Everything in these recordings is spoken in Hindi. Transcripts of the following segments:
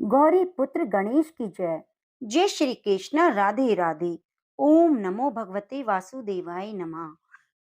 गौरी पुत्र गणेश की जय। जय श्री कृष्ण, राधे राधे। ओम नमो भगवते वासुदेवाय नमः।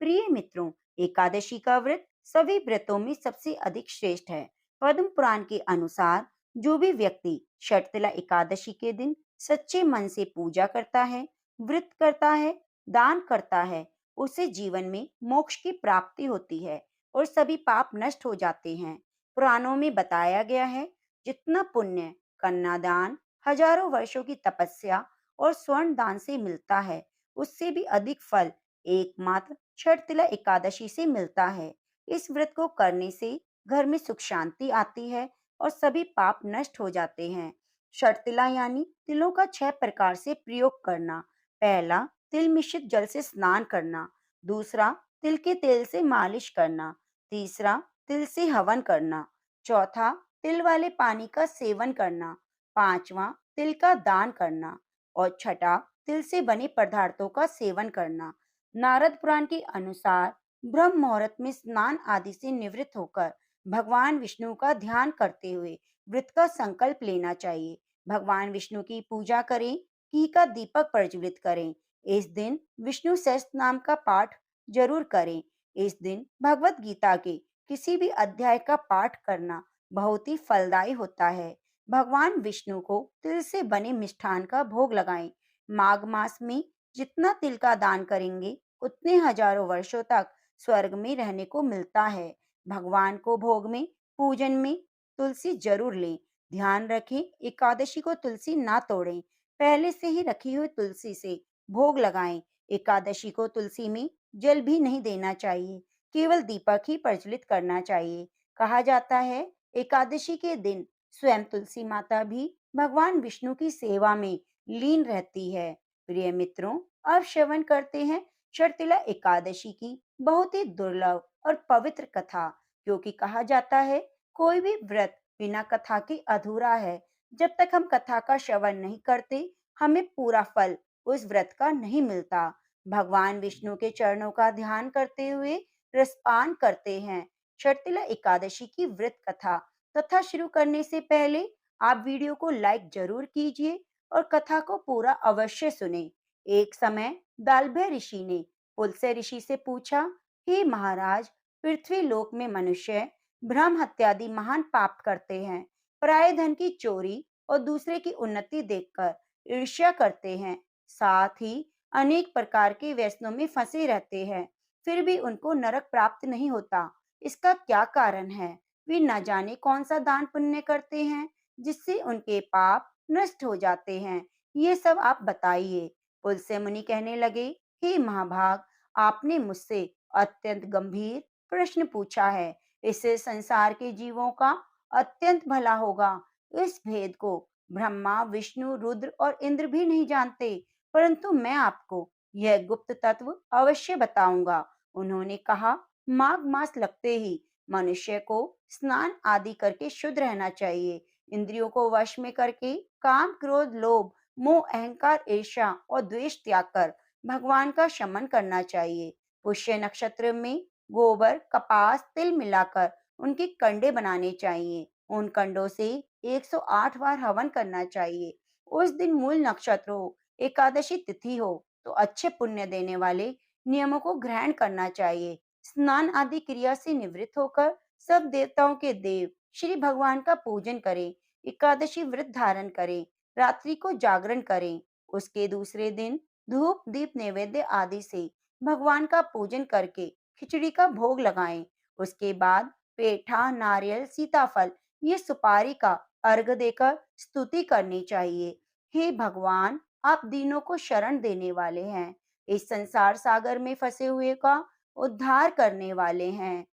प्रिय मित्रों, एकादशी का व्रत सभी व्रतों में सबसे अधिक श्रेष्ठ है। पद्म पुराण के अनुसार जो भी व्यक्ति शर्तला एकादशी के दिन सच्चे मन से पूजा करता है, व्रत करता है, दान करता है, उसे जीवन में मोक्ष की प्राप्ति होती है और सभी पाप नष्ट हो जाते हैं। पुराणों में बताया गया है, जितना पुण्य कन्यादान, हजारों वर्षों की तपस्या और स्वर्ण दान से मिलता है, उससे भी अधिक फल एकमात्र छठ एकादशी से मिलता है। इस व्रत को करने से घर में सुख शांति आती है और सभी पाप नष्ट हो जाते हैं। शर्तिला यानी तिलों का 6 प्रकार से प्रयोग करना। पहला, तिल मिश्रित जल से स्नान करना। दूसरा, तिल के तेल से मालिश करना। तीसरा, तिल से हवन करना। चौथा, तिल वाले पानी का सेवन करना। पांचवा, तिल का दान करना। और छठा, तिल से बने पदार्थों का सेवन करना। नारद पुराण के अनुसार ब्रह्म मुहूर्त में स्नान आदि से निवृत्त होकर भगवान विष्णु का ध्यान करते हुए व्रत का संकल्प लेना चाहिए। भगवान विष्णु की पूजा करें, घी का दीपक प्रज्वलित करें। इस दिन विष्णु सहस्त्र नाम का पाठ जरूर करें। इस दिन भगवत गीता के किसी भी अध्याय का पाठ करना बहुत ही फलदायी होता है। भगवान विष्णु को तिल से बने मिष्ठान का भोग लगाएं। माघ मास में जितना तिल का दान करेंगे, उतने हजारों वर्षों तक स्वर्ग में रहने को मिलता है। भगवान को भोग में, पूजन में तुलसी जरूर लें। ध्यान रखें, एकादशी को तुलसी ना तोड़ें। पहले से ही रखी हुई तुलसी से भोग लगाएं। एकादशी को तुलसी में जल भी नहीं देना चाहिए, केवल दीपक ही प्रज्वलित करना चाहिए। कहा जाता है, एकादशी के दिन स्वयं तुलसी माता भी भगवान विष्णु की सेवा में लीन रहती है। प्रिय मित्रों, अब श्रवण करते हैं शर्तिला एकादशी की बहुत ही दुर्लभ और पवित्र कथा। क्योंकि कहा जाता है, कोई भी व्रत बिना कथा के अधूरा है। जब तक हम कथा का श्रवण नहीं करते, हमें पूरा फल उस व्रत का नहीं मिलता। भगवान विष्णु के चरणों का ध्यान करते हुए रसपान करते हैं। शर्तिला एकादशी की व्रत कथा। कथा शुरू करने से पहले आप वीडियो को लाइक जरूर कीजिए और कथा को पूरा अवश्य सुने। एक समय दालभय ऋषि ने पुलस्त्य ऋषि से पूछा, हे महाराज, पृथ्वी लोक में मनुष्य ब्रह्म हत्यादि महान पाप करते हैं। पराये धन की चोरी और दूसरे की उन्नति देखकर ईर्ष्या करते हैं। साथ ही अनेक प्रकार के व्यसनों में फंसे रहते हैं, फिर भी उनको नरक प्राप्त नहीं होता। इसका क्या कारण है? वे न जाने कौन सा दान पुण्य करते हैं जिससे उनके पाप नष्ट हो जाते हैं। ये सब आप बताइए। पुलस्त्य मुनि कहने लगे, हे महाभाग, आपने मुझसे अत्यंत गंभीर प्रश्न पूछा है। इससे संसार के जीवों का अत्यंत भला होगा। इस भेद को ब्रह्मा, विष्णु, रुद्र और इंद्र भी नहीं जानते, परंतु मैं आपको यह गुप्त तत्व अवश्य बताऊंगा। उन्होंने कहा, माघ मास लगते ही मनुष्य को स्नान आदि करके शुद्ध रहना चाहिए। इंद्रियों को वश में करके काम, क्रोध, लोभ, मोह, अहंकार, ईर्ष्या और द्वेष त्याग कर भगवान का शमन करना चाहिए। पुष्य नक्षत्र में गोबर, कपास, तिल मिलाकर उनके कंडे बनाने चाहिए। उन कंडों से 108 बार हवन करना चाहिए। उस दिन मूल नक्षत्र हो, एकादशी तिथि हो, तो अच्छे पुण्य देने वाले नियमों को ग्रहण करना चाहिए। स्नान आदि क्रिया से निवृत्त होकर सब देवताओं के देव श्री भगवान का पूजन करें। एकादशी व्रत धारण करें। रात्रि को जागरण करें। उसके दूसरे दिन धूप, दीप, नैवेद्य आदि से भगवान का पूजन करके खिचड़ी का भोग लगाएं। उसके बाद पेठा, नारियल, सीताफल, ये सुपारी का अर्घ देकर स्तुति करनी चाहिए। हे भगवान, आप दीनों को शरण देने वाले हैं। इस संसार सागर में फंसे हुए का उद्धार करने वाले हैं।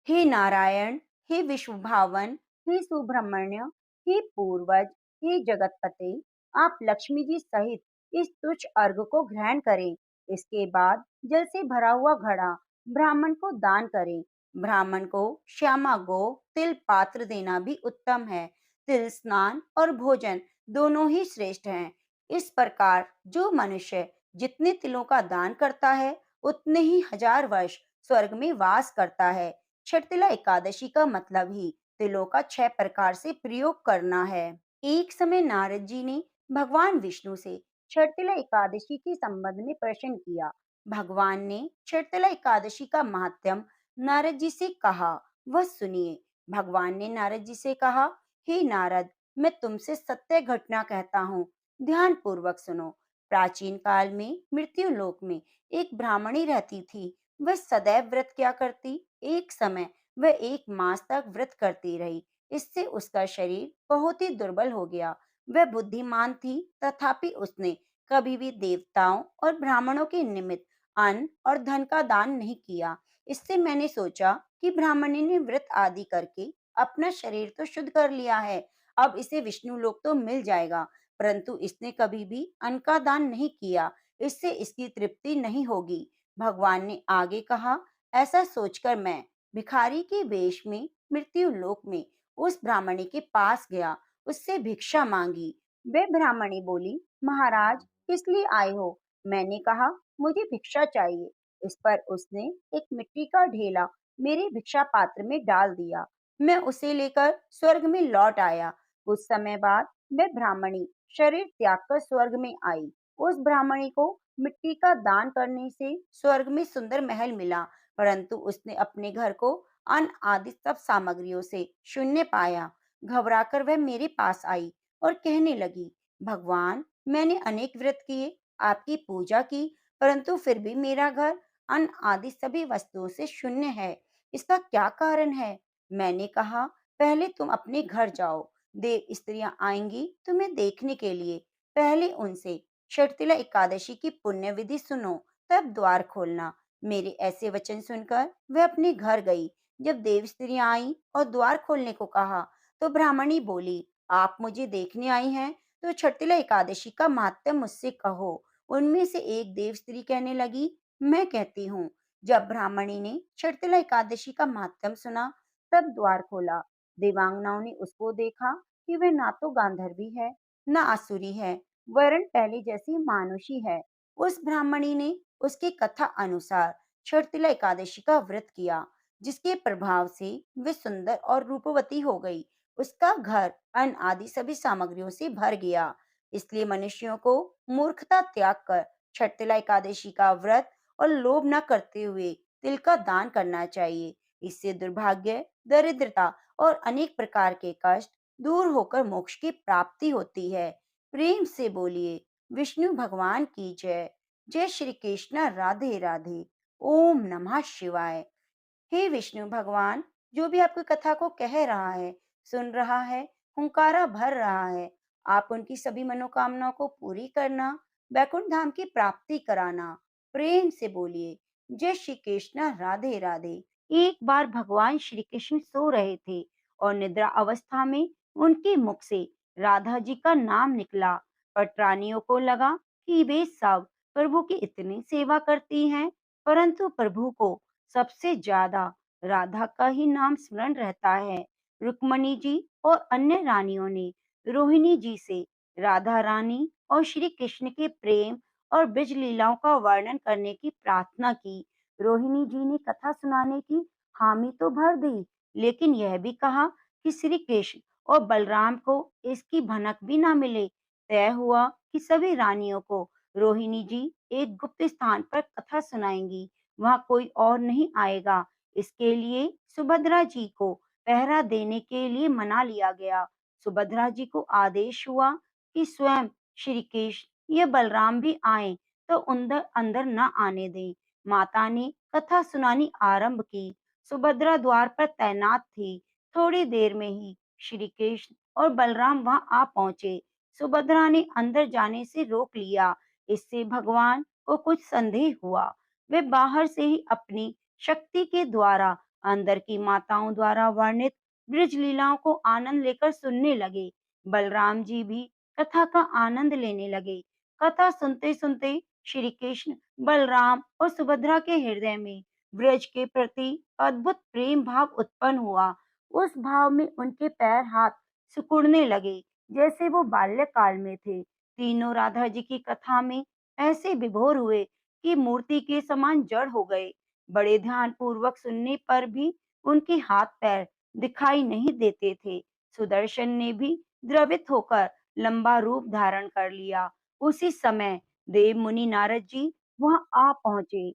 हे नारायण, हे विश्वभावन, हे सुब्रह्मण्य, हे पूर्वज, हे जगतपते, आप लक्ष्मी जी सहित इस तुच्छ अर्घ को ग्रहण करें। इसके बाद जल से भरा हुआ घड़ा ब्राह्मण को दान करें। ब्राह्मण को श्यामा गो तिल पात्र देना भी उत्तम है। तिल स्नान और भोजन दोनों ही श्रेष्ठ हैं। इस प्रकार जो मनुष्य जितने तिलों का दान करता है, उतने ही हजार वर्ष स्वर्ग में वास करता है। शर्तिला एकादशी का मतलब ही तिलों का 6 प्रकार से प्रयोग करना है। एक समय नारद जी ने भगवान विष्णु से छठतिला एकादशी के संबंध में प्रश्न किया। भगवान ने छठतिला एकादशी का महात्म्य नारद जी से कहा, वह सुनिए। भगवान ने नारद जी से कहा, हे नारद, मैं तुमसे सत्य घटना कहता हूँ, ध्यान पूर्वक सुनो। प्राचीन काल में मृत्यु लोक में एक ब्राह्मणी रहती थी। वह सदैव व्रत क्या करती। एक समय वह 1 मास तक व्रत करती रही। इससे उसका शरीर बहुत ही दुर्बल हो गया। वह बुद्धिमान थी, तथापि उसने कभी भी देवताओं और ब्राह्मणों के निमित्त अन्न और धन का दान नहीं किया। इससे मैंने सोचा कि ब्राह्मणी ने व्रत आदि करके अपना शरीर तो शुद्ध कर लिया है, अब इसे विष्णु लोक तो मिल जाएगा, परंतु इसने कभी भी अन्न का दान नहीं किया, इससे इसकी तृप्ति नहीं होगी। भगवान ने आगे कहा, ऐसा सोचकर मैं भिखारी के वेश में मृत्यु लोक में उस ब्राह्मणी के पास गया, उससे भिक्षा मांगी। वे ब्राह्मणी बोली, महाराज, किस लिए आए हो। मैंने कहा, मुझे भिक्षा चाहिए। इस पर उसने एक मिट्टी का ढेला मेरे भिक्षा पात्र में डाल दिया। मैं उसे लेकर स्वर्ग में लौट आया। कुछ समय बाद वह ब्राह्मणी शरीर त्याग कर स्वर्ग में आई। उस ब्राह्मणी को मिट्टी का दान करने से स्वर्ग में सुंदर महल मिला, परंतु उसने अपने घर को अन्न आदि सब सामग्रियों से शून्य पाया। घबराकर वह मेरे पास आई और कहने लगी, भगवान, मैंने अनेक व्रत किए, आपकी पूजा की, परंतु फिर भी मेरा घर अन्न आदि सभी वस्तुओं से शून्य है। इसका क्या कारण है। मैंने कहा, पहले तुम अपने घर जाओ, देव स्त्रियां आएंगी तुम्हें देखने के लिए। पहले उनसे शर्तिला एकादशी की पुण्य विधि सुनो, तब द्वार खोलना। मेरे ऐसे वचन सुनकर वह अपने घर गई। जब देव स्त्रियां आई और द्वार खोलने को कहा, तो ब्राह्मणी बोली, आप मुझे देखने आई हैं, तो छठिला एकादशी का महात्म्य मुझसे कहो। उनमें से एक देव स्त्री कहने लगी, मैं कहती हूँ। जब ब्राह्मणी ने छठिला एकादशी का महात्म्य सुना, तब द्वार खोला। देवांगनाओं ने उसको देखा कि वह ना तो गांधर्वी है, न आसुरी है, वरन पहले जैसी मानुषी है। उस ब्राह्मणी ने उसकी कथा अनुसार छठिला एकादशी का व्रत किया, जिसके प्रभाव से वे सुंदर और रूपवती हो गई। उसका घर अन्न आदि सभी सामग्रियों से भर गया। इसलिए मनुष्यों को मूर्खता त्याग कर छठिला एकादशी का व्रत और लोभ न करते हुए तिल का दान करना चाहिए। इससे दुर्भाग्य, दरिद्रता और अनेक प्रकार के कष्ट दूर होकर मोक्ष की प्राप्ति होती है। प्रेम से बोलिए, विष्णु भगवान की जय। जय श्री कृष्ण, राधे राधे। ओम नमः शिवाय। हे विष्णु भगवान, जो भी आपकी कथा को कह रहा है, सुन रहा है, हुंकारा भर रहा है, आप उनकी सभी मनोकामनाओं को पूरी करना, वैकुंठ धाम की प्राप्ति कराना। प्रेम से बोलिए, जय श्री कृष्ण, राधे राधे। एक बार भगवान श्री कृष्ण सो रहे थे और निद्रा अवस्था में उनके मुख से राधा जी का नाम निकला। पटरानियों को लगा कि वे सब प्रभु की इतनी सेवा करती हैं, परंतु प्रभु को सबसे ज्यादा राधा का ही नाम स्मरण रहता है। रुक्मणी जी और अन्य रानियों ने रोहिणी जी से राधा रानी और श्री कृष्ण के प्रेम और ब्रज लीलाओं का वर्णन करने की प्रार्थना की। रोहिणी जी ने कथा सुनाने की हामी तो भर दी, लेकिन यह भी कहा कि श्री कृष्ण और बलराम को इसकी भनक भी ना मिले। तय हुआ कि सभी रानियों को रोहिणी जी एक गुप्त स्थान पर कथा सुनाएंगी, वहाँ कोई और नहीं आएगा। इसके लिए सुभद्रा जी को पहरा देने के लिए मना लिया गया। सुभद्रा जी को आदेश हुआ कि स्वयं श्री कृष्ण या बलराम भी आए तो अंदर अंदर न आने दें। माता ने कथा सुनानी आरंभ की। सुभद्रा द्वार पर तैनात थी। थोड़ी देर में ही श्री कृष्ण और बलराम वहां आ पहुंचे। सुभद्रा ने अंदर जाने से रोक लिया। इससे भगवान को कुछ संदेह हुआ। वे बाहर से ही अपनी शक्ति के द्वारा अंदर की माताओं द्वारा वर्णित ब्रज लीलाओं को आनंद लेकर सुनने लगे। बलराम जी भी कथा का आनंद लेने लगे। कथा सुनते सुनते श्री कृष्ण, बलराम और सुभद्रा के हृदय में ब्रज के प्रति अद्भुत प्रेम भाव उत्पन्न हुआ। उस भाव में उनके पैर हाथ सिकुड़ने लगे, जैसे वो बाल्यकाल में थे। तीनों राधा जी की कथा में ऐसे विभोर हुए कि मूर्ति के समान जड़ हो गए। बड़े ध्यान पूर्वक सुनने पर भी उनके हाथ पैर दिखाई नहीं देते थे। सुदर्शन ने भी द्रवित होकर लंबा रूप धारण कर लिया। उसी समय देव मुनि नारद जी वहां आ पहुंचे।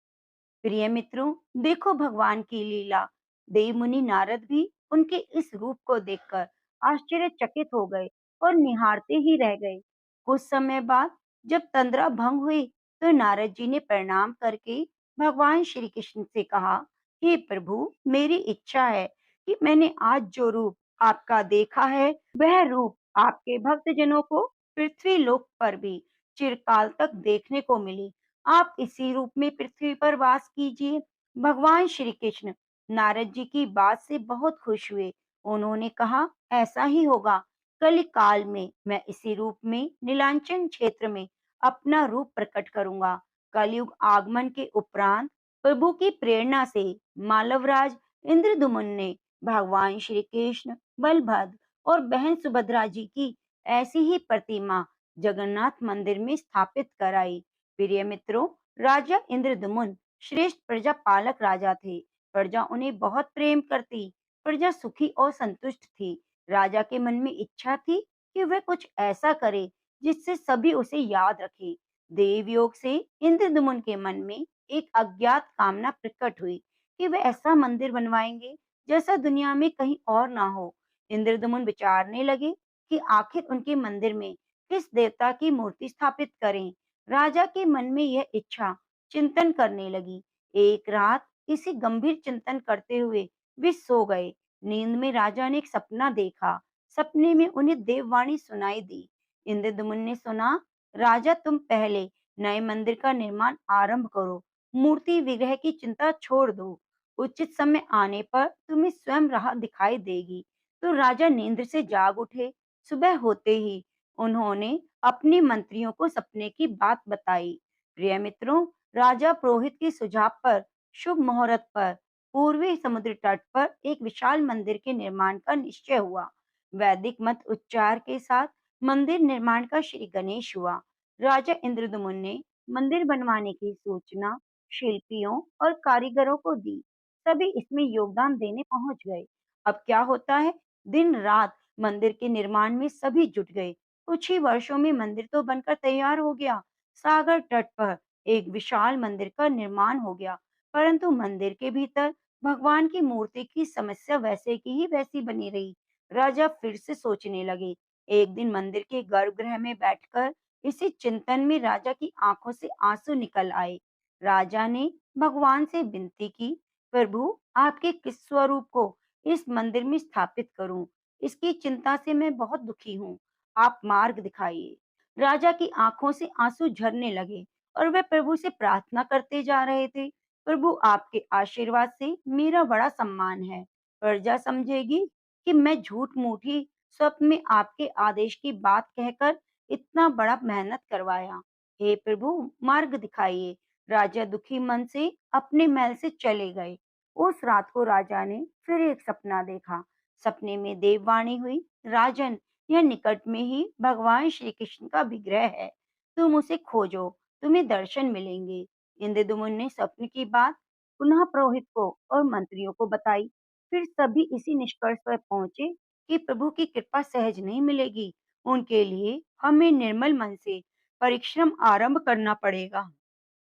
प्रिय मित्रों, देखो भगवान की लीला। देव मुनि नारद भी उनके इस रूप को देखकर आश्चर्यचकित हो गए और निहारते ही रह गए। कुछ समय बाद जब तंद्रा भंग हुई, तो नारद जी ने प्रणाम करके भगवान श्री कृष्ण से कहा, हे प्रभु, मेरी इच्छा है कि मैंने आज जो रूप आपका देखा है, वह रूप आपके भक्तजनों को पृथ्वी लोक पर भी चिरकाल तक देखने को मिले। आप इसी रूप में पृथ्वी पर वास कीजिए। भगवान श्री कृष्ण नारद जी की बात से बहुत खुश हुए। उन्होंने कहा, ऐसा ही होगा। कल काल में मैं इसी रूप में नीलांचन क्षेत्र में अपना रूप प्रकट करूंगा। कलयुग आगमन के उपरांत प्रभु की प्रेरणा से मालवराज इंद्रदुमन ने भगवान श्री कृष्ण, बलभद्र और बहन सुभद्रा जी की ऐसी ही प्रतिमा जगन्नाथ मंदिर में स्थापित कराई। प्रिय मित्रों, राजा इंद्रदमुन श्रेष्ठ प्रजा पालक राजा थे। प्रजा उन्हें बहुत प्रेम करती। प्रजा सुखी और संतुष्ट थी। राजा के मन में इच्छा थी कि वह कुछ ऐसा करे जिससे सभी उसे याद रखें। देवयोग से इंद्रदमुन के मन में एक अज्ञात कामना प्रकट हुई कि वे ऐसा मंदिर बनवाएंगे जैसा दुनिया में कहीं और ना हो। इंद्रदमुन विचारने लगे कि आखिर उनके मंदिर में किस देवता की मूर्ति स्थापित करें। राजा के मन में यह इच्छा चिंतन करने लगी। एक रात इसी गंभीर चिंतन करते हुए वे सो गए। नींद में राजा ने एक सपना देखा। सपने में उन्हें देववाणी सुनाई दी। इंद्रदमुन ने सुना, राजा, तुम पहले नए मंदिर का निर्माण आरंभ करो। मूर्ति विग्रह की चिंता छोड़ दो। उचित समय आने पर तुम्हें स्वयं राह दिखाई देगी। तो राजा नींद से जाग उठे। सुबह होते ही उन्होंने अपने मंत्रियों को सपने की बात बताई। प्रिय मित्रों, राजा पुरोहित के सुझाव पर शुभ मुहूर्त पर पूर्वी समुद्र तट पर एक विशाल मंदिर के निर्माण का निश्चय हुआ। वैदिक मत उच्चार के साथ मंदिर निर्माण का श्री गणेश हुआ। राजा इंद्रदमुन ने मंदिर बनवाने की सूचना शिल्पियों और कारीगरों को दी। सभी इसमें योगदान देने पहुंच गए। अब क्या होता है, दिन रात मंदिर के निर्माण में सभी जुट गए। कुछ ही वर्षों में मंदिर तो बनकर तैयार हो गया। सागर तट पर एक विशाल मंदिर का निर्माण हो गया, परंतु मंदिर के भीतर भगवान की मूर्ति की समस्या वैसे की ही वैसी बनी रही। राजा फिर से सोचने लगे। एक दिन मंदिर के गर्भगृह में बैठकर इसी चिंतन में राजा की आंखों से आंसू निकल आए। राजा ने भगवान से विनती की, प्रभु, आपके किस स्वरूप को इस मंदिर में स्थापित करूं? इसकी चिंता से मैं बहुत दुखी हूँ। आप मार्ग दिखाइए। राजा की आंखों से आंसू झरने लगे और वे प्रभु से प्रार्थना करते जा रहे थे, प्रभु, आपके आशीर्वाद से मेरा बड़ा सम्मान है। प्रजा समझेगी कि मैं झूठ मूठी स्वप्न में आपके आदेश की बात कहकर इतना बड़ा मेहनत करवाया। हे प्रभु, मार्ग दिखाइए। राजा दुखी मन से अपने महल से चले गए। उस रात को राजा ने फिर एक सपना देखा। सपने में देववाणी हुई, राजन, यह निकट में ही भगवान श्री कृष्ण का विग्रह है। तुम उसे खोजो, तुम्हें दर्शन मिलेंगे। इंद्रदुम्न ने स्वप्न की बात पुनः पुरोहित को और मंत्रियों को बताई। फिर सभी इसी निष्कर्ष पर पहुंचे कि प्रभु की कृपा सहज नहीं मिलेगी। उनके लिए हमें निर्मल मन से परिश्रम आरंभ करना पड़ेगा।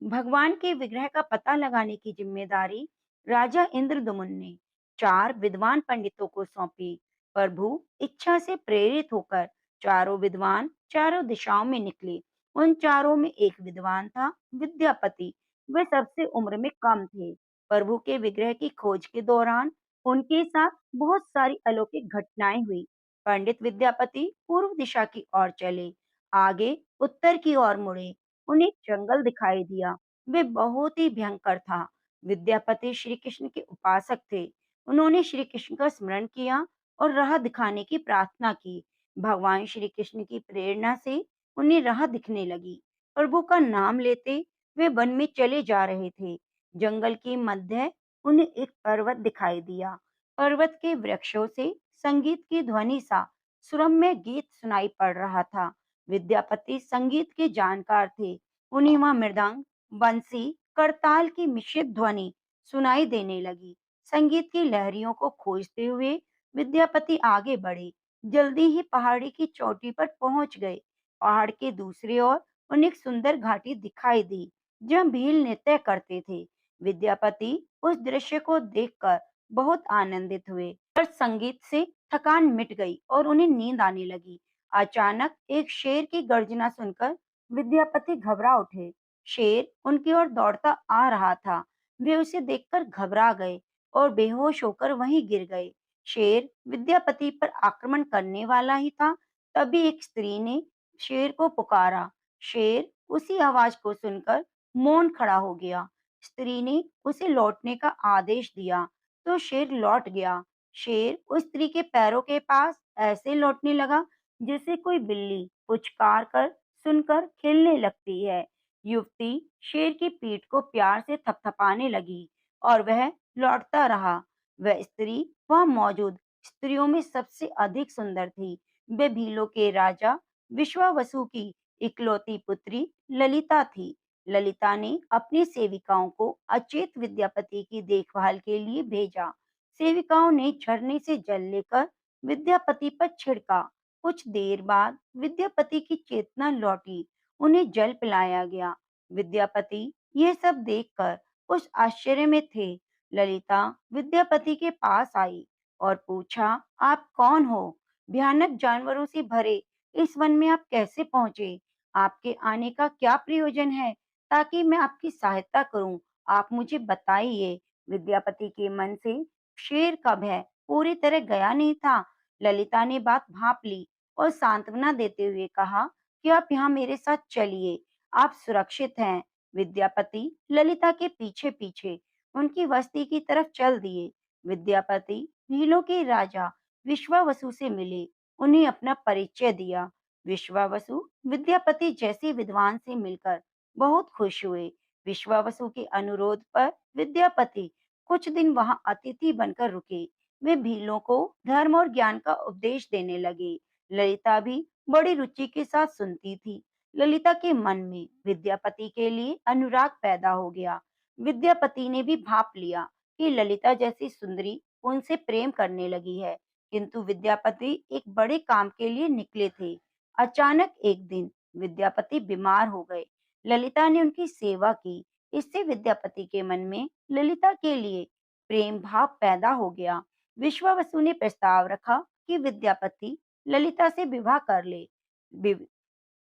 भगवान के विग्रह का पता लगाने की जिम्मेदारी राजा इंद्रदुम्न ने 4 विद्वान पंडितों को सौंपी। प्रभु इच्छा से प्रेरित होकर चारों विद्वान चारों दिशाओं में निकले। उन चारों में एक विद्वान था, विद्यापति। वे सबसे उम्र में कम थे। प्रभु के विग्रह की खोज के दौरान उनके साथ बहुत सारी अलौकिक घटनाएं हुई। पंडित विद्यापति पूर्व दिशा की ओर चले, आगे उत्तर की ओर मुड़े। उन्हें एक जंगल दिखाई दिया। वे बहुत ही भयंकर था। विद्यापति श्री कृष्ण के उपासक थे। उन्होंने श्री कृष्ण का स्मरण किया और राह दिखाने की प्रार्थना की। भगवान श्री कृष्ण की प्रेरणा से उन्हें राह दिखने लगी। प्रभु का नाम लेते वे वन में चले जा रहे थे। जंगल के मध्य उन्हें एक पर्वत दिखाई दिया। पर्वत के वृक्षों से संगीत की ध्वनि सा सुरम्य गीत सुनाई पड़ रहा था। विद्यापति संगीत के जानकार थे। उन्हें वहां मृदंग, बंसी, करताल की मिश्रित ध्वनि सुनाई देने लगी। संगीत की लहरियों को खोजते हुए विद्यापति आगे बढ़े। जल्दी ही पहाड़ी की चोटी पर पहुंच गए। पहाड़ के दूसरी ओर उन्हें एक सुंदर घाटी दिखाई दी, जहाँ भील नृत्य करते थे। विद्यापति उस दृश्य को देखकर बहुत आनंदित हुए और संगीत से थकान मिट गई और उन्हें नींद आने लगी। अचानक एक शेर की गर्जना सुनकर विद्यापति घबरा उठे। शेर उनकी ओर दौड़ता आ रहा था। वे उसे देखकर घबरा गए और बेहोश होकर वहीं गिर गए। शेर विद्यापति पर आक्रमण करने वाला ही था, तभी एक स्त्री ने शेर को पुकारा। शेर उसी आवाज को सुनकर मौन खड़ा हो गया। स्त्री ने उसे लौटने का आदेश दिया, तो शेर लौट गया। शेर उस स्त्री के पैरों के पास ऐसे लौटने लगा, जैसे कोई बिल्ली पुचकार कर सुनकर खेलने लगती है। युवती शेर की पीठ को प्यार से थपथपाने लगी और वह लौटता रहा। वह स्त्री वहां मौजूद स्त्रियों में सबसे अधिक सुंदर थी। वे भीलों के राजा विश्वावसु की इकलौती पुत्री ललिता थी। ललिता ने अपनी सेविकाओं को अचेत विद्यापति की देखभाल के लिए भेजा। सेविकाओं ने झरने से जल लेकर विद्यापति पर छिड़का। कुछ देर बाद विद्यापति की चेतना लौटी। उन्हें जल पिलाया गया। विद्यापति यह सब देखकर उस आश्चर्य में थे। ललिता विद्यापति के पास आई और पूछा, आप कौन हो? भयानक जानवरों से भरे इस वन में आप कैसे पहुंचे? आपके आने का क्या प्रयोजन है, ताकि मैं आपकी सहायता करूं? आप मुझे बताइए। विद्यापति के मन से शेर का भय पूरी तरह गया नहीं था। ललिता ने बात भांप ली और सांत्वना देते हुए कहा कि आप यहाँ मेरे साथ चलिए, आप सुरक्षित हैं। विद्यापति ललिता के पीछे पीछे उनकी बस्ती की तरफ चल दिए। विद्यापति भीलों के राजा विश्वावसु से मिले, उन्हें अपना परिचय दिया। विश्वावसु विद्यापति जैसे विद्वान से मिलकर बहुत खुश हुए। विश्वावसु के अनुरोध पर विद्यापति कुछ दिन वहां अतिथि बनकर रुके। वे भीलों को धर्म और ज्ञान का उपदेश देने लगे। ललिता भी बड़ी रुचि के साथ सुनती थी। ललिता के मन में विद्यापति के लिए अनुराग पैदा हो गया। विद्यापति ने भी भाप लिया कि ललिता जैसी सुंदरी उनसे प्रेम करने लगी है, किंतु विद्यापति एक बड़े काम के लिए निकले थे। अचानक एक दिन विद्यापति बीमार हो गए। ललिता ने उनकी सेवा की। इससे विद्यापति के मन में ललिता के लिए प्रेम भाव पैदा हो गया। विश्वावसु ने प्रस्ताव रखा कि विद्यापति ललिता से विवाह कर ले।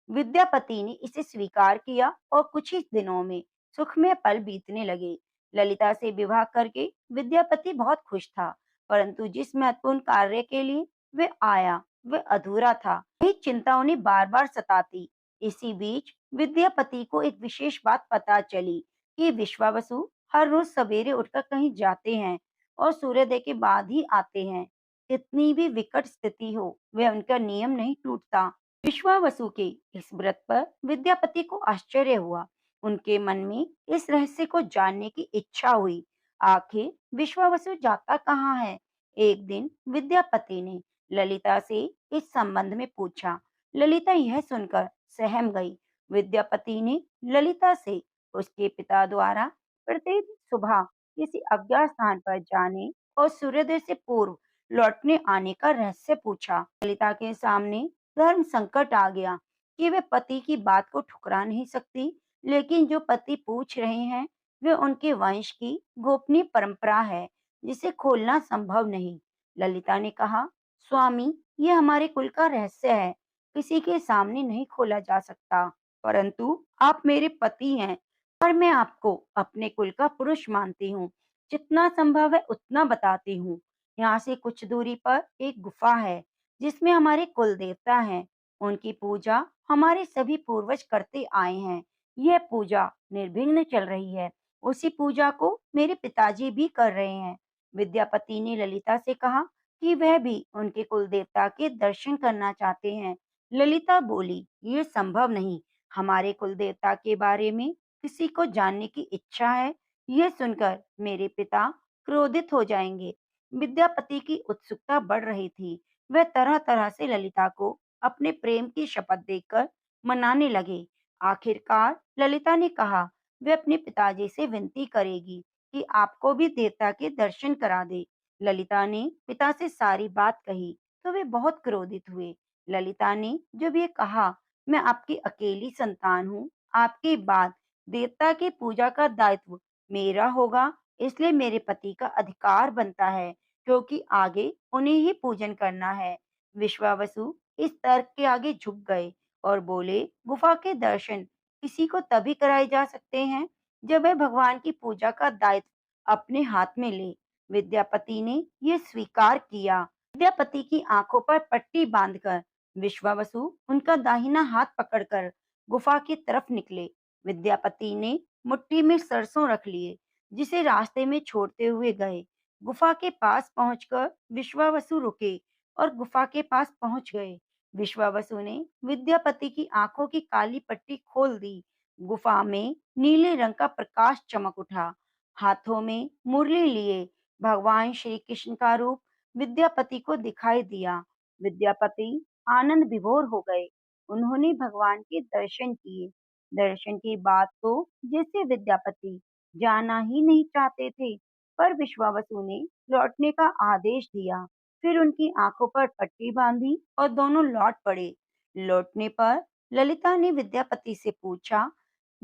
विद्यापति ने इसे स्वीकार किया और कुछ ही दिनों में सुखमय पल बीतने लगे। ललिता से विवाह करके विद्यापति बहुत खुश था, परंतु जिस महत्वपूर्ण कार्य के लिए वे आया वह अधूरा था। यही चिंता उन्हें बार बार सताती। इसी बीच विद्यापति को एक विशेष बात पता चली कि विश्वावसु हर रोज सवेरे उठकर कहीं जाते हैं और सूर्योदय के बाद ही आते हैं। कितनी भी विकट स्थिति हो, वह उनका नियम नहीं टूटता। विश्वावसु के इस व्रत पर विद्यापति को आश्चर्य हुआ। उनके मन में इस रहस्य को जानने की इच्छा हुई। आखिर विश्वावसु जाता कहाँ है? एक दिन विद्यापति ने ललिता से इस संबंध में पूछा। ललिता यह सुनकर सहम गई। विद्यापति ने ललिता से उसके पिता द्वारा प्रत्येक सुबह किसी अज्ञात स्थान पर जाने और सूर्योदय से पूर्व लौटने आने का रहस्य पूछा। ललिता के सामने धर्म संकट आ गया कि वे पति की बात को ठुकरा नहीं सकती, लेकिन जो पति पूछ रहे हैं वे उनके वंश की गोपनीय परंपरा है, जिसे खोलना संभव नहीं। ललिता ने कहा, स्वामी, ये हमारे कुल का रहस्य है, किसी के सामने नहीं खोला जा सकता। परंतु आप मेरे पति हैं और मैं आपको अपने कुल का पुरुष मानती हूँ। जितना संभव है उतना बताती हूँ। यहाँ से कुछ दूरी पर एक गुफा है, जिसमें हमारे कुल देवता हैं। उनकी पूजा हमारे सभी पूर्वज करते आए हैं। यह पूजा निर्विघ्न चल रही है। उसी पूजा को मेरे पिताजी भी कर रहे हैं। विद्यापति ने ललिता से कहा कि वह भी उनके कुल देवता के दर्शन करना चाहते हैं। ललिता बोली, ये संभव नहीं। हमारे कुल देवता के बारे में किसी को जानने की इच्छा है, यह सुनकर मेरे पिता क्रोधित हो जाएंगे। विद्यापति की उत्सुकता बढ़ रही थी। वह तरह तरह से ललिता को अपने प्रेम की शपथ देकर मनाने लगे। आखिरकार ललिता ने कहा, वे अपने पिताजी से विनती करेगी कि आपको भी देवता के दर्शन करा दे। ललिता ने पिता से सारी बात कही। तो वे बहुत क्रोधित हुए। ललिता ने जब ये कहा, मैं आपकी अकेली संतान हूँ, आपके बाद देवता की पूजा का दायित्व मेरा होगा, इसलिए मेरे पति का अधिकार बनता है, क्योंकि आगे उन्हें ही पूजन करना है। विश्वावसु इस तर्क के आगे झुक गए और बोले, गुफा के दर्शन किसी को तभी कराए जा सकते हैं जब वह भगवान की पूजा का दायित्व अपने हाथ में ले। विद्यापति ने यह स्वीकार किया। विद्यापति की आंखों पर पट्टी बांधकर विश्वावसु उनका दाहिना हाथ पकड़कर गुफा की तरफ निकले। विद्यापति ने मुट्ठी में सरसों रख लिए, जिसे रास्ते में छोड़ते हुए गए। गुफा के पास पहुंचकर विश्वावसु रुके और गुफा के पास पहुंच गए। विश्वावसु ने विद्यापति की आंखों की काली पट्टी खोल दी। गुफा में नीले रंग का प्रकाश चमक उठा। हाथों में मुरली लिए भगवान श्री कृष्ण का रूप विद्यापति को दिखाई दिया। विद्यापति आनंद विभोर हो गए। उन्होंने भगवान के दर्शन किए। दर्शन के बाद तो जैसे विद्यापति जाना ही नहीं चाहते थे, पर विश्वावसु ने लौटने का आदेश दिया। फिर उनकी आंखों पर पट्टी बांधी और दोनों लौट पड़े। लौटने पर ललिता ने विद्यापति से पूछा।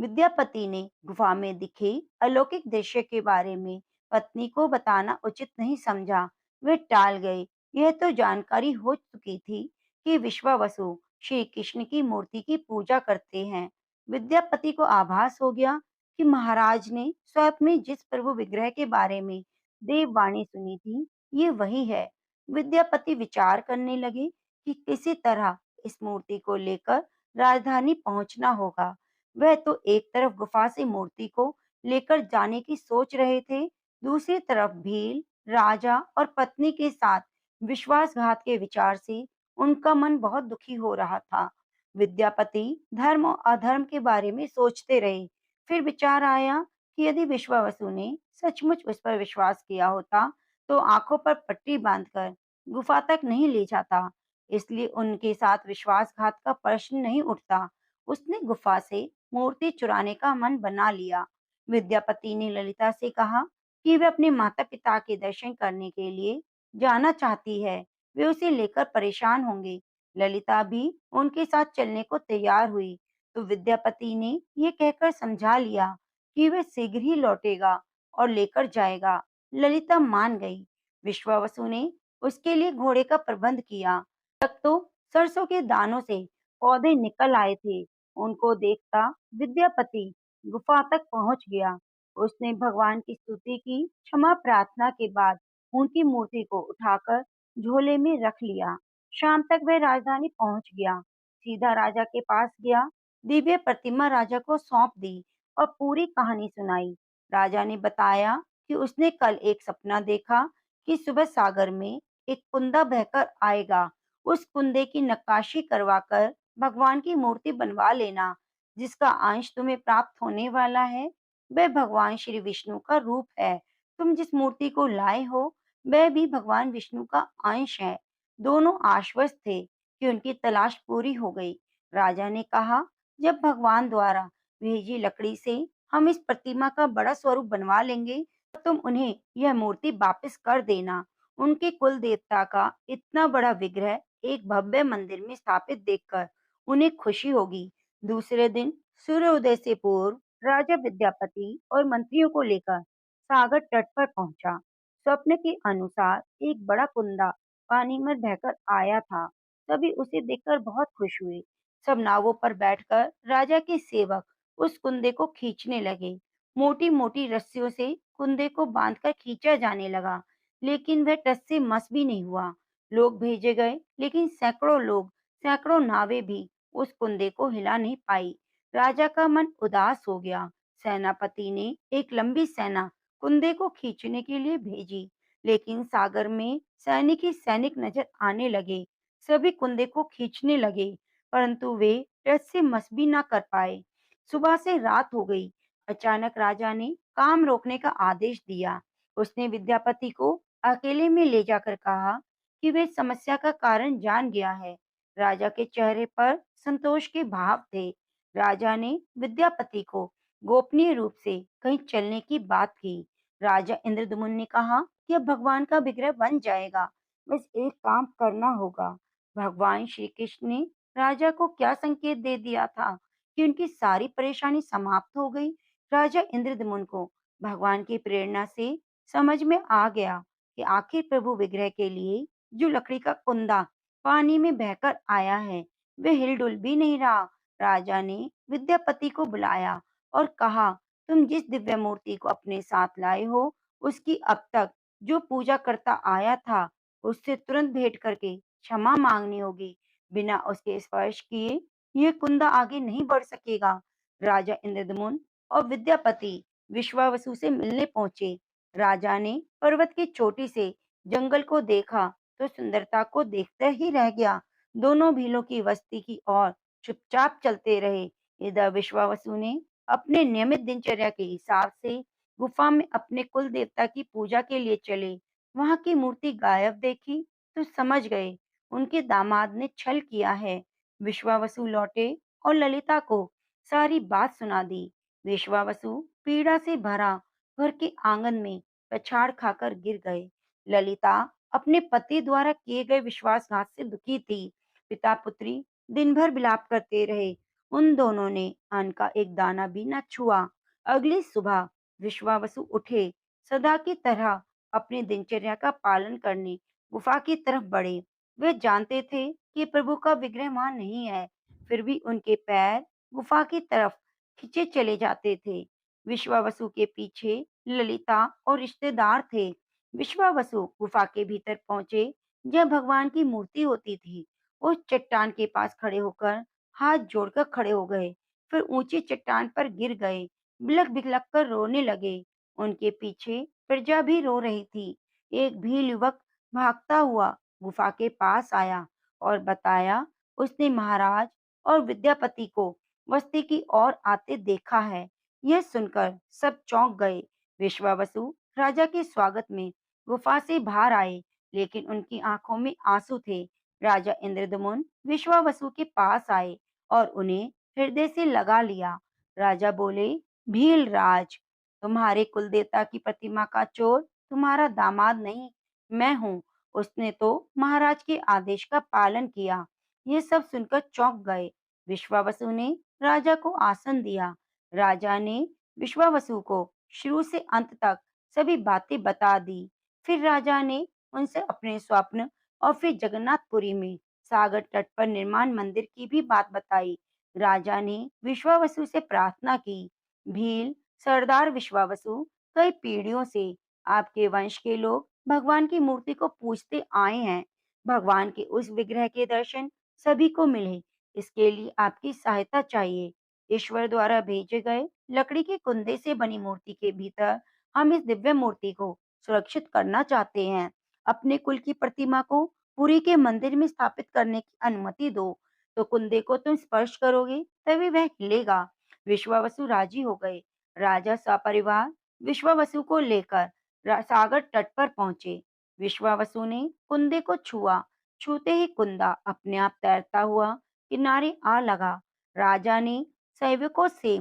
विद्यापति ने गुफा में दिखे अलौकिक दृश्य के बारे में पत्नी को बताना उचित नहीं समझा। वे टाल गए। यह तो जानकारी हो चुकी थी कि विश्वावसु श्री कृष्ण की मूर्ति की पूजा करते हैं। विद्यापति को आभास हो गया कि महाराज ने स्वप्न में जिस प्रभु विग्रह के बारे में देववाणी सुनी थी, ये वही है। विद्यापति विचार करने लगे कि किसी तरह इस मूर्ति को लेकर राजधानी पहुंचना होगा। वह तो एक तरफ गुफा से मूर्ति को लेकर जाने की सोच रहे थे, दूसरी तरफ भील, राजा और पत्नी के साथ विश्वासघात के विचार से उनका मन बहुत दुखी हो रहा था। विद्यापति धर्म और अधर्म के बारे में सोचते रहे। फिर विचार आया कि यदि विश्वावसु ने सचमुच उस पर विश्वास किया होता, तो आंखों पर पट्टी बांधकर गुफा तक नहीं ले जाता। इसलिए उनके साथ विश्वासघात का प्रश्न नहीं उठता। उसने गुफा से मूर्ति चुराने का मन बना लिया। विद्यापति ने ललिता से कहा कि वे अपने माता-पिता के दर्शन करने के लिए जाना चाहती है। वे उसे लेकर परेशान होंगे। ललिता भी उनके साथ चलने को तैयार हुई, तो विद्यापति ने ये कहकर समझा लिया कि वे शीघ्र ही लौटेगा और लेकर जाएगा। ललिता मान गई। विश्वावसु ने उसके लिए घोड़े का प्रबंध किया। तक तो सरसों के दानों से पौधे निकल आए थे। उनको देखता विद्यापति गुफा तक पहुंच गया। उसने भगवान की स्तुति की, क्षमा प्रार्थना के बाद उनकी मूर्ति को उठाकर झोले में रख लिया। शाम तक वह राजधानी पहुंच गया। सीधा राजा के पास गया, दिव्य प्रतिमा राजा को सौंप दी और पूरी कहानी सुनाई। राजा ने बताया कि उसने कल एक सपना देखा कि सुबह सागर में एक कुंदा बहकर आएगा। उस कुंदे की नक्काशी करवाकर भगवान की मूर्ति बनवा लेना, जिसका अंश तुम्हें प्राप्त होने वाला है। वह भगवान श्री विष्णु का रूप है। तुम जिस मूर्ति को लाए हो, वह भी भगवान विष्णु का अंश है। दोनों आश्वस्त थे कि उनकी तलाश पूरी हो गई। राजा ने कहा, जब भगवान द्वारा भेजी लकड़ी से हम इस प्रतिमा का बड़ा स्वरूप बनवा लेंगे, तो तुम उन्हें यह मूर्ति वापस कर देना। उनके कुल देवता का इतना बड़ा विग्रह एक भव्य मंदिर में स्थापित देखकर उन्हें खुशी होगी। दूसरे दिन सूर्योदय से पूर्व राजा विद्यापति और मंत्रियों को लेकर सागर तट पर पहुंचा। स्वप्न के अनुसार एक बड़ा कुंदा पानी में बहकर आया था। सभी उसे देखकर बहुत खुश हुए। सब नावों पर बैठकर राजा के सेवक उस कुंदे को खींचने लगे। मोटी मोटी रस्सियों से कुंदे को बांधकर खींचा जाने लगा, लेकिन वह टस से मस भी नहीं हुआ। लोग भेजे गए, लेकिन सैकड़ों नावें भी उस कुंदे को हिला नहीं पाई। राजा का मन उदास हो गया। सेनापति ने एक लंबी सेना कुंदे को खींचने के लिए भेजी, लेकिन सागर में सैनिक ही सैनिक नजर आने लगे। सभी कुंदे को खींचने लगे, परंतु वे टस से मस भी न कर पाए। सुबह से रात हो गई। अचानक राजा ने काम रोकने का आदेश दिया। उसने विद्यापति को अकेले में ले जाकर कहा कि वे समस्या का कारण जान गया है। राजा के चेहरे पर संतोष के भाव थे। राजा ने विद्यापति को गोपनीय रूप से कहीं चलने की बात की। राजा इंद्रदमुन ने कहा कि अब भगवान का विग्रह बन जाएगा। बस एक काम करना होगा। भगवान श्री कृष्ण ने राजा को क्या संकेत दे दिया था कि उनकी सारी परेशानी समाप्त हो गई। राजा इंद्रदमुन को भगवान की प्रेरणा से समझ में आ गया कि आखिर प्रभु विग्रह के लिए जो लकड़ी का कुंदा पानी में बहकर आया है, वह हिलडुल भी नहीं रहा। राजा ने विद्यापति को बुलाया और कहा, तुम जिस दिव्य मूर्ति को अपने साथ लाए हो, उसकी अब तक जो पूजा करता आया था, उससे तुरंत भेंट करके क्षमा मांगनी होगी। बिना उसके स्पर्श किए ये कुंदा आगे नहीं बढ़ सकेगा। राजा इंद्रदमुन और विद्यापति विश्वावसु से मिलने पहुंचे। राजा ने पर्वत की चोटी से जंगल को देखा तो सुंदरता को देखते ही रह गया। दोनों भीलों की बस्ती की ओर चुपचाप चलते रहे। इधर विश्वावसु ने अपने नियमित दिनचर्या के हिसाब से गुफा में अपने कुल देवता की पूजा के लिए चले। वहां की मूर्ति गायब देखी तो समझ गए उनके दामाद ने छल किया है। विश्वावसु लौटे और ललिता को सारी बात सुना दी। विश्वावसु पीड़ा से भरा घर के आंगन में पछाड़ खाकर गिर गए। ललिता अपने पति द्वारा किए गए विश्वासघात से दुखी थी। पिता पुत्री दिन भर विलाप करते रहे। उन दोनों ने अन्न का एक दाना भी न छुआ। अगली सुबह विश्वावसु उठे, सदा की तरह अपनी दिनचर्या का पालन करने गुफा की तरफ बढ़े। वे जानते थे कि प्रभु का विग्रह वहां नहीं है, फिर भी उनके पैर गुफा की तरफ खींचे चले जाते थे। विश्वावसु के पीछे ललिता और रिश्तेदार थे। विश्वावसु गुफा के भीतर पहुंचे, जहाँ भगवान की मूर्ति होती थी। उस चट्टान के पास खड़े होकर हाथ जोड़कर खड़े हो गए, फिर ऊंची चट्टान पर गिर गए, बिलख बिलख कर रोने लगे। उनके पीछे प्रजा भी रो रही थी। एक भील युवक भागता हुआ गुफा के पास आया और बताया, उसने महाराज और विद्यापति को बस्ती की ओर आते देखा है। यह सुनकर सब चौंक गए। विश्वावसु राजा के स्वागत में गुफा से बाहर आए, लेकिन उनकी आंखों में आंसू थे। राजा इंद्रदमुन विश्वावसु के पास आए और उन्हें हृदय से लगा लिया। राजा बोले, भील राज, तुम्हारे कुलदेवता की प्रतिमा का चोर तुम्हारा दामाद नहीं, मैं हूँ। उसने तो महाराज के आदेश का पालन किया। ये सब सुनकर चौंक गए। विश्वावसु ने राजा को आसन दिया। राजा ने विश्वावसु को शुरू से अंत तक सभी बातें बता दी। फिर राजा ने उनसे अपने स्वप्न और फिर जगन्नाथपुरी में सागर तट पर निर्माण मंदिर की भी बात बताई। राजा ने विश्वावसु से प्रार्थना की, भील सरदार विश्वावसु, कई पीढ़ियों से आपके वंश के लोग भगवान की मूर्ति को पूजते आए हैं। भगवान के उस विग्रह के दर्शन सभी को मिले, इसके लिए आपकी सहायता चाहिए। ईश्वर द्वारा भेजे गए लकड़ी के कुंदे से बनी मूर्ति के भीतर हम इस दिव्य मूर्ति को सुरक्षित करना चाहते हैं। अपने कुल की प्रतिमा को पुरी के मंदिर में स्थापित करने की अनुमति दो, तो कुंदे को तुम स्पर्श करोगे तभी वह हिलेगा। विश्वावसु राजी हो गए। राजा सपरिवार विश्वावसु को लेकर सागर तट पर पहुंचे। विश्वावसु ने कुंदे को छुआ। छूते ही कुंदा अपने आप तैरता हुआ किनारे आ लगा। राजा ने सेवकों से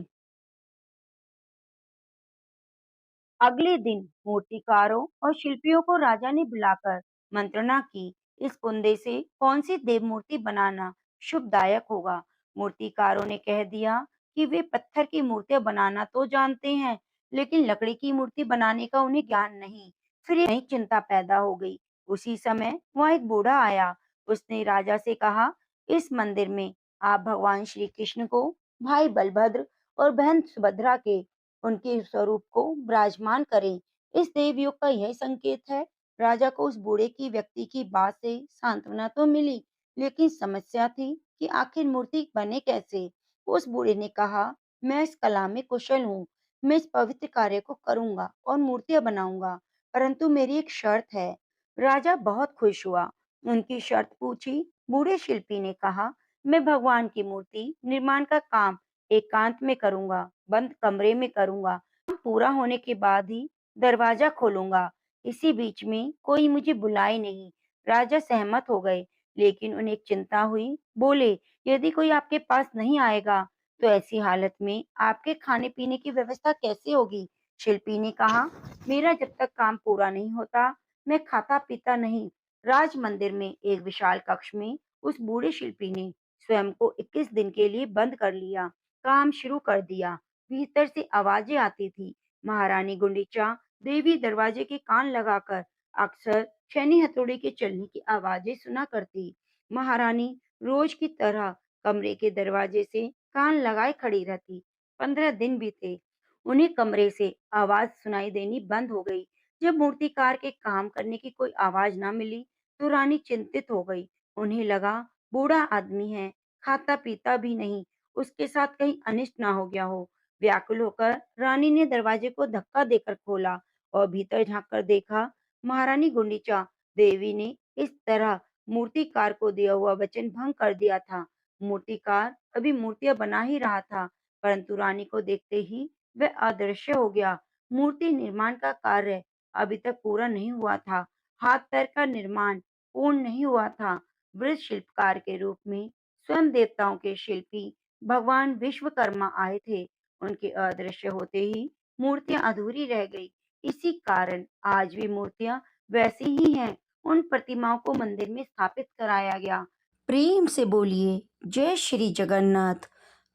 अगले दिन मूर्तिकारों और शिल्पियों को राजा ने बुलाकर मंत्रणा की। इस कुंदे से कौन सी देव मूर्ति बनाना शुभदायक होगा। मूर्तिकारों ने कह दिया कि वे पत्थर की मूर्तियां बनाना तो जानते हैं, लेकिन लकड़ी की मूर्ति बनाने का उन्हें ज्ञान नहीं। फिर एक नई चिंता पैदा हो गई। उसी समय वहाँ एक बूढ़ा आया। उसने राजा से कहा, इस मंदिर में आप भगवान श्री कृष्ण को, भाई बलभद्र और बहन सुभद्रा के उनके स्वरूप को विराजमान करें। इस देवयुग का यह संकेत है। राजा को उस बूढ़े की व्यक्ति की बात से सांत्वना तो मिली, लेकिन समस्या थी कि आखिर मूर्ति बने कैसे। उस बूढ़े ने कहा, मैं इस कला में कुशल हूँ, मैं इस पवित्र कार्य को करूंगा और मूर्तियां बनाऊंगा, परंतु मेरी एक शर्त है। राजा बहुत खुश हुआ। उनकी शर्त पूछी। बूढ़े शिल्पी ने कहा, मैं भगवान की मूर्ति निर्माण का काम एकांत में करूंगा, बंद कमरे में करूंगा। काम पूरा होने के बाद ही दरवाजा खोलूंगा। इसी बीच में कोई मुझे बुलाए नहीं। राजा सहमत हो गए, लेकिन उन्हें एक चिंता हुई। बोले, यदि कोई आपके पास नहीं आएगा, तो ऐसी हालत में आपके खाने पीने की व्यवस्था कैसे होगी। शिल्पी ने कहा, मेरा जब तक काम पूरा नहीं होता, मैं खाता पीता नहीं। राज मंदिर में एक विशाल कक्ष में उस बूढ़े शिल्पी ने स्वयं को 21 दिन के लिए बंद कर लिया, काम शुरू कर दिया। भीतर से आवाजें आती थी। महारानी गुंडीचा देवी दरवाजे के कान लगाकर अक्सर छेनी हथौड़े के चलने की आवाजें सुना करती। महारानी रोज की तरह कमरे के दरवाजे से कान लगाए खड़ी रहती। 15 दिन बीते, उन्हें कमरे से आवाज सुनाई देनी बंद हो गई। जब मूर्तिकार के काम करने की कोई आवाज न मिली, तो रानी चिंतित हो गई। उन्हें लगा बूढ़ा आदमी है, खाता पीता भी नहीं, उसके साथ कहीं अनिष्ट ना हो गया हो। व्याकुल होकर रानी ने दरवाजे को धक्का देकर खोला और भीतर झांककर देखा। महारानी गुंडीचा देवी ने इस तरह मूर्तिकार को दिया हुआ वचन भंग कर दिया था। मूर्तिकार अभी मूर्तियां बना ही रहा था, परंतु रानी को देखते ही वह अदृश्य हो गया। मूर्ति निर्माण का कार्य अभी तक पूरा नहीं हुआ था। हाथ पैर का निर्माण पूर्ण नहीं हुआ था। वृद्ध शिल्पकार के रूप में स्वयं देवताओं के शिल्पी भगवान विश्वकर्मा आए थे। उनके अदृश्य होते ही मूर्तियां अधूरी रह गई। इसी कारण आज भी मूर्तियां वैसी ही हैं। उन प्रतिमाओं को मंदिर में स्थापित कराया गया। प्रेम से बोलिए जय श्री जगन्नाथ।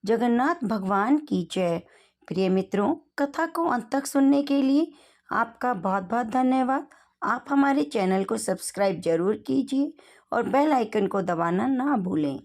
जगन्नाथ भगवान की जय। प्रिय मित्रों, कथा को अंत तक सुनने के लिए आपका बहुत बहुत धन्यवाद। आप हमारे चैनल को सब्सक्राइब जरूर कीजिए और बेल आइकन को दबाना ना भूलें।